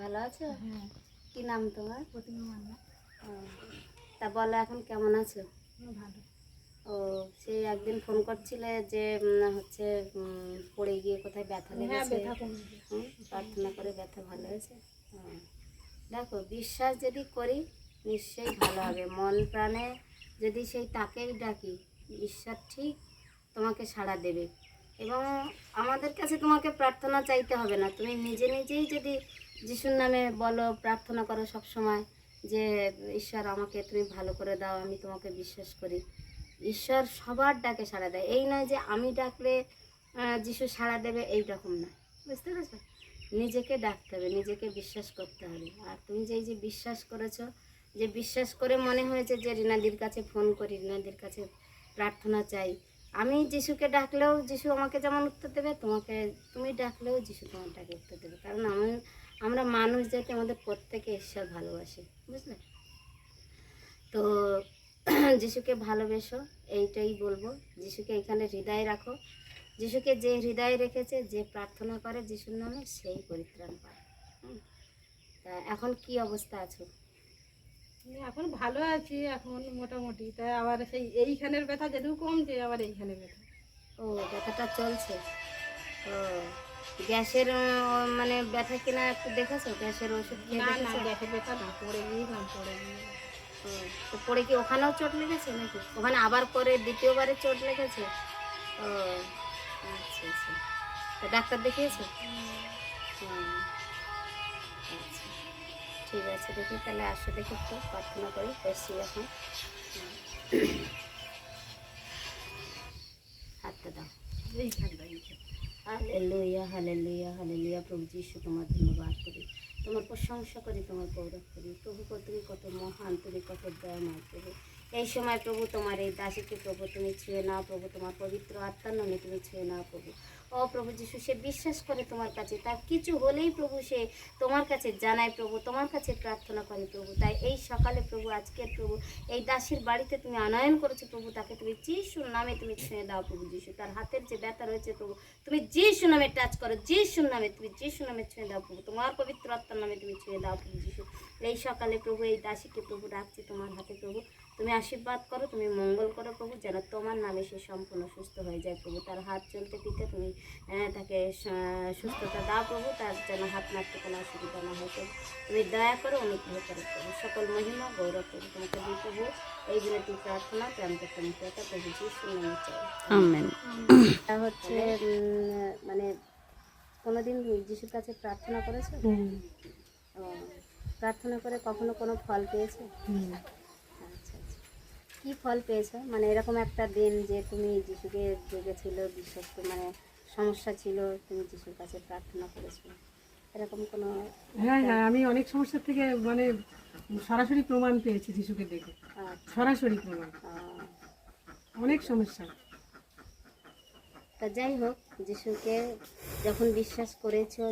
ভালো আছো? হ্যাঁ। কি নাম তোমার? প্রতিমা মান্না। ও, তা বলো এখন কেমন আছো? ভালো। ও, সেই একদিন ফোন করছিলে যে হচ্ছে পড়ে গিয়ে কোথায় ব্যথা হ্যাঁ, লেগেছে। ব্যথা কমেছে। প্রার্থনা করে ব্যথা ভালো হয়েছে। ও, দেখো বিশ্বাস যদি করি নিশ্চয়ই ভালো হবে। মন প্রাণে যদি সেই তাকেই ডাকি ঈশ্বর ঠিক তোমাকে সাড়া দেবে। এবং আমাদের কাছে তোমাকে প্রার্থনা চাইতে হবে না, তুমি নিজে নিজেই যদি যিশুর নামে বলো, প্রার্থনা করো সব সময় যে ঈশ্বর আমাকে তুমি ভালো করে দাও, আমি তোমাকে বিশ্বাস করি। ঈশ্বর সবার ডাকে সাড়া দেয়। এই নয় যে আমি ডাকলে যিশু সাড়া দেবে, এই রকম না, বুঝতে পেরেছো? নিজেকে ডাকতে হবে, নিজেকে বিশ্বাস করতে হবে। আর তুমি যে এই যে বিশ্বাস করেছো, যে বিশ্বাস করে মনে হয়েছে যে রিনাদির কাছে ফোন করি, রিনাদির কাছে প্রার্থনা চাই, আমি যিশুকে ডাকলেও যিশু আমাকে যেমন উত্তর দেবে, তোমাকে তুমি ডাকলেও যিশু তোমার ডাকে উত্তর দেবে। কারণ আমরা মানুষ যাতে আমাদের প্রত্যেকে ঈশ্বর ভালোবাসে, বুঝলে তো? যিশুকে ভালোবেসো, এইটাই বলবো। যিশুকে এখানে হৃদয়ে রাখো। যিশুকে যে হৃদয়ে রেখেছে, যে প্রার্থনা করে যিশুর নামে, সেই পরিত্রাণ পায়। তা এখন কি অবস্থা আছো? এখন ভালো আছি, এখন মোটামুটি। তাই আবার সেই এইখানের ব্যথা যেটুকু কমছে, আবার এইখানে ব্যথা। ও, ব্যথাটা চলছে। ও, গ্যাসের মানে ব্যথা কিনা একটু দেখেছো? গ্যাসের ওষুধ খেয়ে না না, দেখেছো? গ্যাসের ব্যথা না, পড়ে গিয়েছিলাম, পড়ে গিয়ে। ও, তো পড়ে কি ওখানেও চোট লেগেছে নাকি? ওখানে আবার করে দ্বিতীয়বারে চোট লেগেছে? ও, আচ্ছা আচ্ছা। তা ডাক্তার দেখিয়েছো? হুম, আচ্ছা, ঠিক আছে। দেখি তাহলে আসো, দেখি একটু প্রার্থনা করি। এসছি এখন। হাতটা দাও। এই ঠান্ডা এই ঠান্ডা। Hallelujah hallelujah hallelujah. প্রভু যিশু তোমার ধন্যবাদ করি, তোমার প্রশংসা করি, তোমার গৌরব করি। প্রভু তুমি কত মহান, তুমি কত দয়াময় প্রভু। এই সময় প্রভু তোমার এই দাসীকে প্রভু তুমি ছুঁয়ে নাও প্রভু, তোমার পবিত্র আত্মার নামে তুমি ছুঁয়ে নাও প্রভু। ও প্রভু যিশু, সে বিশ্বাস করে তোমার কাছে, তার কিছু হলেই প্রভু সে তোমার কাছে জানায় প্রভু, তোমার কাছে প্রার্থনা করে প্রভু। তাই এই সকালে প্রভু, আজকের প্রভু এই দাসীর বাড়িতে তুমি আনয়ন করেছো প্রভু, তাকে তুমি যিশুর নামে তুমি ছুঁয়ে দাও প্রভু যিশু। তার হাতের যে ব্যথা রয়েছে প্রভু, তুমি যিশু নামে টাচ করো, যিশুর নামে তুমি যিশু নামে ছুঁয়ে দাও প্রভু, তোমার পবিত্র আত্মার নামে তুমি ছুঁয়ে দাও প্রভু যিশু। এই সকালে প্রভু এই দাসীকে প্রভু রাখছি তোমার হাতে প্রভু, তুমি আশীর্বাদ করো, তুমি মঙ্গল করো প্রভু, যেন তোমার নামে সে সম্পূর্ণ সুস্থ হয়ে যায় প্রভু। তার হাত চলতে ফিরতে তুমি তাকে সুস্থতা দাও প্রভু, তার যেন হাত নাড়তে কোনো অসুবিধা না হয় প্রভু। তুমি দয়া করো, অনুগ্রহ করো প্রভু। সকল মহিমা গৌরব প্রভু তোমাকে দিই প্রভু। এই বিনতি প্রার্থনা প্রান্ত প্রান্তিকতা প্রভু যিশুর নামে চাই, আমেন। তা হচ্ছে মানে কোনোদিন যিশুর কাছে প্রার্থনা করেছো? ও, প্রার্থনা করে কখনো কোনো ফল পেয়েছো? আচ্ছা আচ্ছা। কী ফল পেয়েছো? মানে এরকম একটা দিন যে তুমি যিশুকে ডেকেছিল, বিশ্বাস মানে সমস্যা ছিল, তুমি যিশুর কাছে প্রার্থনা করেছো, এরকম কোনো? হ্যাঁ হ্যাঁ, আমি অনেক সমস্যার থেকে মানে সরাসরি প্রমাণ পেয়েছি যিশুকে দেখে। সরাসরি প্রমাণ, অনেক সমস্যা। তা যাই হোক, যিশুকে যখন বিশ্বাস করেছো,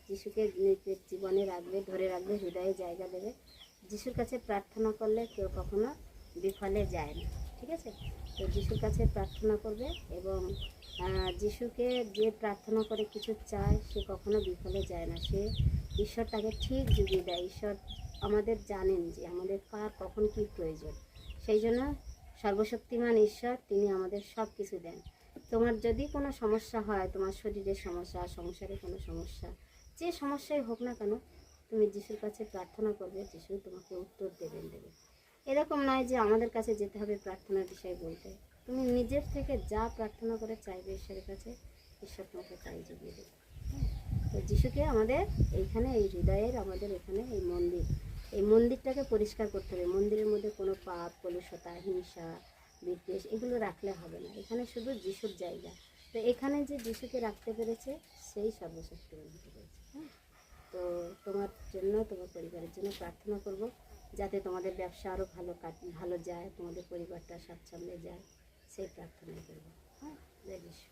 যিশুকে নিজের জীবনে রাখবে, ধরে রাখবে, হৃদয়ে জায়গা দেবে। যিশুর কাছে প্রার্থনা করলে কেউ কখনো বিফলে যায় না, ঠিক আছে? তো যিশুর কাছে প্রার্থনা করবে এবং যিশুকে যে প্রার্থনা করে কিছু চায়, সে কখনো বিফলে যায় না। সে ঈশ্বর তাকে ঠিক জুগিয়ে দেয়। ঈশ্বর আমাদের জানেন যে আমাদের কার কখন কী প্রয়োজন, সেই জন্য সর্বশক্তিমান ঈশ্বর তিনি আমাদের সব কিছু দেন। তোমার যদি কোনো সমস্যা হয়, তোমার শরীরের সমস্যা, সংসারে কোনো সমস্যা, যে সমস্যাই হোক না কেন, তুমি যিশুর কাছে প্রার্থনা করবে, যিশু তোমাকে উত্তর দেবে। এরকম নয় যে আমাদের কাছে যেতে হবে প্রার্থনার বিষয় বলতে। তুমি নিজের থেকে যা প্রার্থনা করে চাইবে ঈশ্বরের কাছে, ঈশ্বর তোমাকে তাই জুগিয়ে দেবে। তো যিশুকে আমাদের এইখানে, এই হৃদয়ের আমাদের এখানে এই মন্দিরটাকে পরিষ্কার করতে হবে। মন্দিরের মধ্যে কোনো পাপ, কলুষতা, হিংসা, বিদ্বেষ এগুলো রাখলে হবে না। এখানে শুধু যিশুর জায়গা। তো এখানে যে যিশুকে রাখতে পেরেছে, সেই সর্বশক্তিমান হতে পেরেছে। হ্যাঁ, তো তোমার জন্য, তোমার পরিবারের জন্য প্রার্থনা করব, যাতে তোমাদের ব্যবসা আরও ভালো যায়, তোমাদের পরিবারটা স্বাচ্ছন্দ্যে যায়, সেই প্রার্থনাই করবো। হ্যাঁ, জয় যিশু।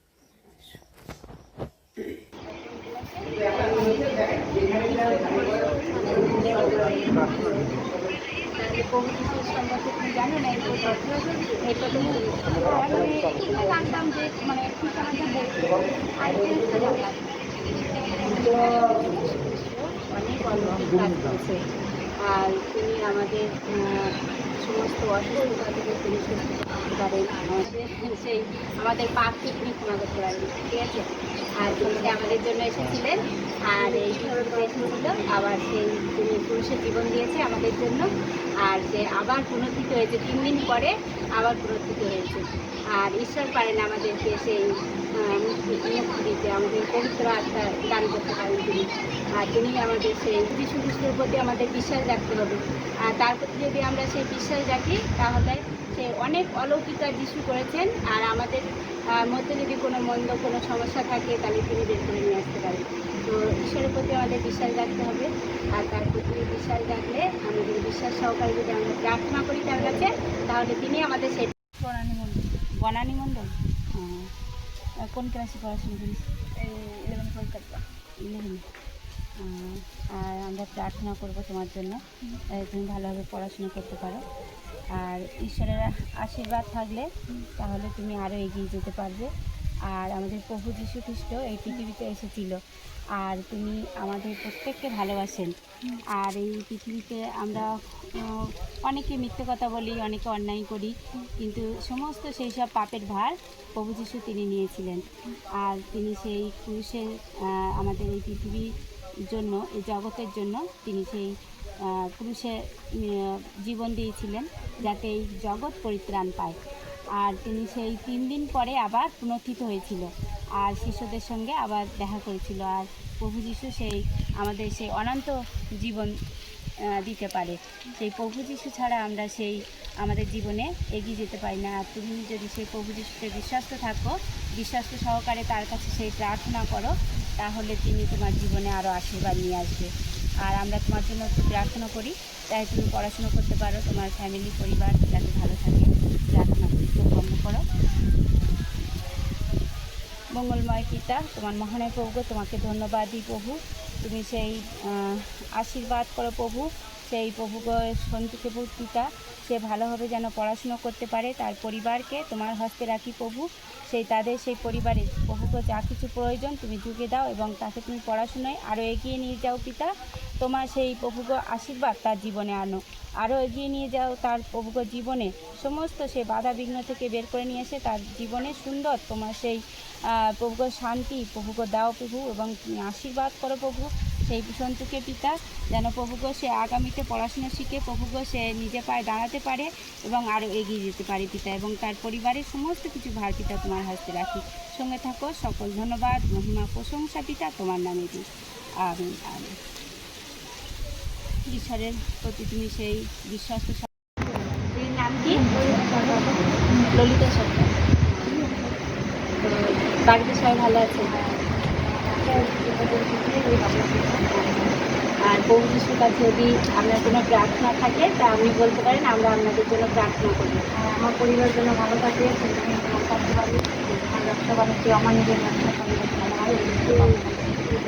প্রভু যিশুর সম্পর্কে তুমি জানো না? এটা তুমি জানতাম যে মানে খ্রিস্টানদের বই, আর জানলাম অনেক অলৌকিক কাজ করছে। আর তিনি আমাদের সমস্ত অসুস্থতা থেকে তিনি সুস্থ করতে পারেন, আমাদের পাপ তিনি ক্ষমা করতে পারেন, ঠিক আছে। আর তিনি যে আমাদের জন্য এসেছিলেন, আর এই পৃথিবীতে এসেছিল, আবার সেই তিনি পুরুষের জীবন দিয়েছে আমাদের জন্য, আর সে আবার পুনরুত্থিত হয়েছে 3 দিন পরে, আবার পুনরুত্থিত হয়েছে। আর ঈশ্বর পারেন আমাদেরকে সেই মুক্তি দিতে, আমাদের পবিত্র আত্মা দান করতে পারেন তিনি। আর তিনি আমাদের সেই যিশু খ্রিস্টের প্রতি আমাদের বিশ্বাস রাখতে হবে। আর তার প্রতি যদি আমরা সেই বিশ্বাস রাখি, তাহলে সে অনেক অলৌকিক কাজ যিশু করেছেন। আর আমাদের মধ্যে যদি কোনো মন্দ কোনো সমস্যা থাকে, তাহলে তিনি বের করে নিয়ে আসতে পারেন। তো ঈশ্বরের প্রতি আমাদের বিশ্বাস রাখতে হবে। আর তার প্রতি বিশ্বাস রাখলে, আমাদের বিশ্বাস সহকারে যদি আমরা প্রার্থনা করি তার কাছে, তাহলে তিনি আমাদের সেই বনানী মণ্ডল কোন ক্লাসে পড়াশোনা করিস? 11 কলকাতা 11। আর আমরা প্রার্থনা করব তোমার জন্য, তুমি ভালোভাবে পড়াশোনা করতে পারো। আর ঈশ্বরের আশীর্বাদ থাকলে তাহলে তুমি আরও এগিয়ে যেতে পারবে। আর আমাদের প্রভু যীশু খ্রিস্ট এই পৃথিবীতে এসেছিল, আর তিনি আমাদের প্রত্যেককে ভালোবাসেন। আর এই পৃথিবীতে আমরা অনেকে মিথ্যে কথা বলি, অনেকে অন্যায় করি, কিন্তু সমস্ত সেই সব পাপের ভার প্রভু যীশু তিনি নিয়েছিলেন। আর তিনি সেই ক্রুশে আমাদের এই পৃথিবীর জন্য, এই জগতের জন্য তিনি সেই ক্রুশে জীবন দিয়েছিলেন, যাতে এই জগৎ পরিত্রাণ পায়। আর তিনি সেই 3 দিন পরে আবার পুনরুত্থিত হয়েছিল, আর শিষ্যদের সঙ্গে আবার দেখা করেছিল। আর প্রভু যীশু সেই আমাদের সেই অনন্ত জীবন দিতে পারে। সেই প্রভু যীশু ছাড়া আমরা সেই আমাদের জীবনে এগিয়ে যেতে পারি না। আর তুমি যদি সেই প্রভু যীশুকে বিশ্বাস্ত থাকো, বিশ্বাস্ত সহকারে তার কাছে সেই প্রার্থনা করো, তাহলে তিনি তোমার জীবনে আরও আশীর্বাদ নিয়ে আসবে। আর আমরা তোমার জন্য একটু প্রার্থনা করি, তাই তুমি পড়াশুনো করতে পারো, তোমার ফ্যামিলি পরিবার যাতে ভালো থাকে, প্রার্থনা কর্ম করো। মঙ্গলময় পিতা, তোমার মহানের প্রভু, তোমাকে ধন্যবাদ দিই প্রভু। তুমি সেই আশীর্বাদ করো প্রভু, সেই প্রভু সন্তুকে পিতা, সে ভালোভাবে যেন পড়াশুনো করতে পারে, তার পরিবারকে তোমার হস্তে রাখি প্রভু। সেই তাদের সেই পরিবারে প্রভুকে যা কিছু প্রয়োজন তুমি যুগে দাও, এবং তাকে তুমি পড়াশুনোয় আরও এগিয়ে নিয়ে যাও পিতা। তোমার সেই প্রভুকে আশীর্বাদ তার জীবনে আনো, আরও এগিয়ে নিয়ে যাও তার প্রভুকে জীবনে, সমস্ত সে বাধা বিঘ্ন থেকে বের করে নিয়ে এসে তার জীবনে সুন্দর তোমার সেই প্রভুকে শান্তি প্রভুকে দাও প্রভু, এবং তুমি আশীর্বাদ করো প্রভু সেই সন্তুকে পিতা, যেন প্রভুকে সে আগামীতে পড়াশোনা শিখে প্রভুকে সে নিজে পায়ে দাঁড়াতে পারে এবং আরও এগিয়ে যেতে পারে পিতা, এবং তার পরিবারের সমস্ত কিছু ভার পিতা তোমার হাতে রাখি। সঙ্গে থাকো, সকল ধন্যবাদ মহিমা প্রশংসা পিতা তোমার নামে দিই, আমিন আমিন। ঈশ্বরের প্রতি তুমি সেই বিশ্বাস। নাম কি? ললিতা সরকার। বাড়িতে সবাই ভালো আছে? আর প্রভু যিশুর কাছে যদি আপনার কোনো প্রার্থনা থাকে, তা আপনি বলতে পারেন, আমরা আপনাদের জন্য প্রার্থনা করি। আমার পরিবারের জন্য ভালো থাকে, থাকতে পারি, ব্যবসা বাণিজ্য, আমার নিজের ব্যবসা বাণিজ্য ভালো হয়।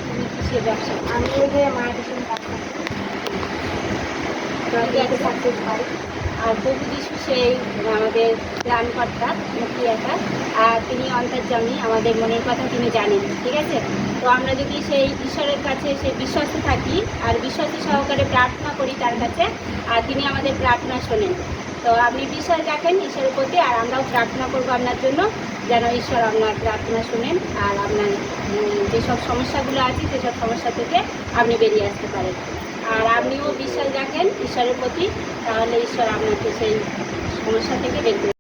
তুমি কিসের ব্যবসা? আমি এই যে মায়ের সঙ্গে কাজ করছি, যাতে সাকসেস পাই। আর প্রভু যিশু সেই আমাদের ত্রাণকর্তা, মুক্তিদাতা, আর তিনি অন্তর্যামী, আমাদের মনের কথা তিনি জানেন, ঠিক আছে। তো আমরা যদি সেই ঈশ্বরের কাছে সেই বিশ্বস্ত থাকি আর বিশ্বাস সহকারে প্রার্থনা করি তার কাছে, আর তিনি আমাদের প্রার্থনা শোনেন। তো আপনি বিশ্বাস রাখেন ঈশ্বরের প্রতি, আর আমরাও প্রার্থনা করবো আপনার জন্য, যেন ঈশ্বর আপনার প্রার্থনা শোনেন, আর আপনার যেসব সমস্যাগুলো আছে সেসব সমস্যা থেকে আপনি বেরিয়ে আসতে পারেন। আর আপনিও বিশ্বাস রাখেন ঈশ্বরের প্রতি, তাহলে ঈশ্বর আপনাকে সেই সমস্যা থেকে বের করে